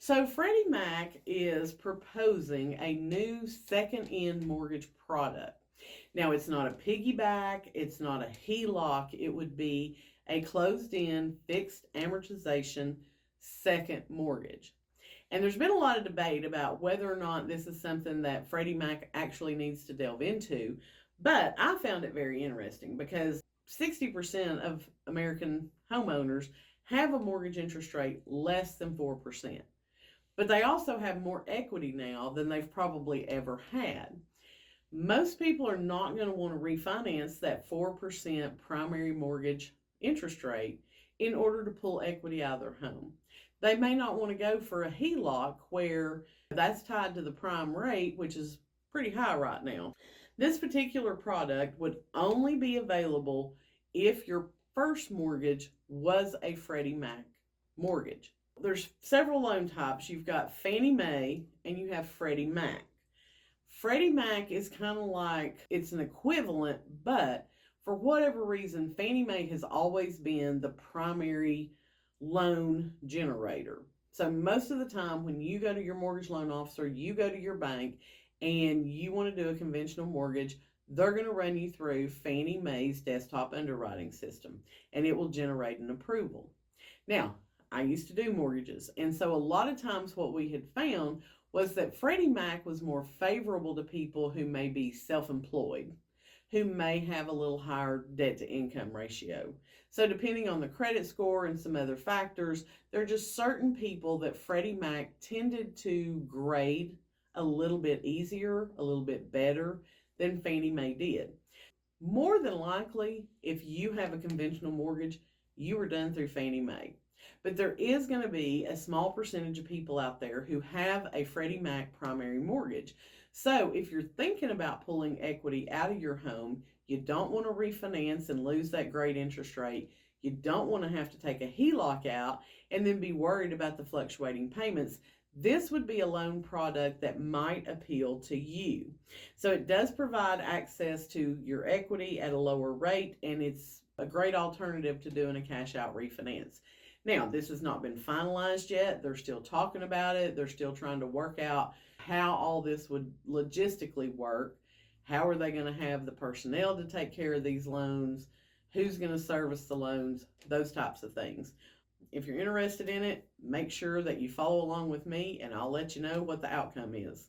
So Freddie Mac is proposing a new second-end mortgage product. Now, it's not a piggyback, it's not a HELOC, it would be a closed-end fixed amortization second mortgage. And there's been a lot of debate about whether or not this is something that Freddie Mac actually needs to delve into, but I found it very interesting because 60% of American homeowners have a mortgage interest rate less than 4%. But they also have more equity now than they've probably ever had. Most people are not going to want to refinance that 4% primary mortgage interest rate in order to pull equity out of their home. They may not want to go for a HELOC where that's tied to the prime rate, which is pretty high right now. This particular product would only be available if your first mortgage was a Freddie Mac mortgage. There's several loan types. You've got Fannie Mae and you have Freddie Mac. Freddie Mac is kind of like, it's an equivalent, but for whatever reason, Fannie Mae has always been the primary loan generator. So most of the time when you go to your mortgage loan officer, you go to your bank and you want to do a conventional mortgage, they're going to run you through Fannie Mae's desktop underwriting system and it will generate an approval. Now, I used to do mortgages, and so a lot of times what we had found was that Freddie Mac was more favorable to people who may be self-employed, who may have a little higher debt to income ratio. So depending on the credit score and some other factors, there are just certain people that Freddie Mac tended to grade a little bit easier, a little bit better than Fannie Mae did. More than likely, if you have a conventional mortgage, you were done through Fannie Mae. But there is going to be a small percentage of people out there who have a Freddie Mac primary mortgage. So if you're thinking about pulling equity out of your home, you don't want to refinance and lose that great interest rate. You don't want to have to take a HELOC out and then be worried about the fluctuating payments. This would be a loan product that might appeal to you. So it does provide access to your equity at a lower rate, and it's a great alternative to doing a cash out refinance. Now, this has not been finalized yet. They're still talking about it. They're still trying to work out how all this would logistically work. How are they going to have the personnel to take care of these loans? Who's going to service the loans? Those types of things. If you're interested in it, make sure that you follow along with me and I'll let you know what the outcome is.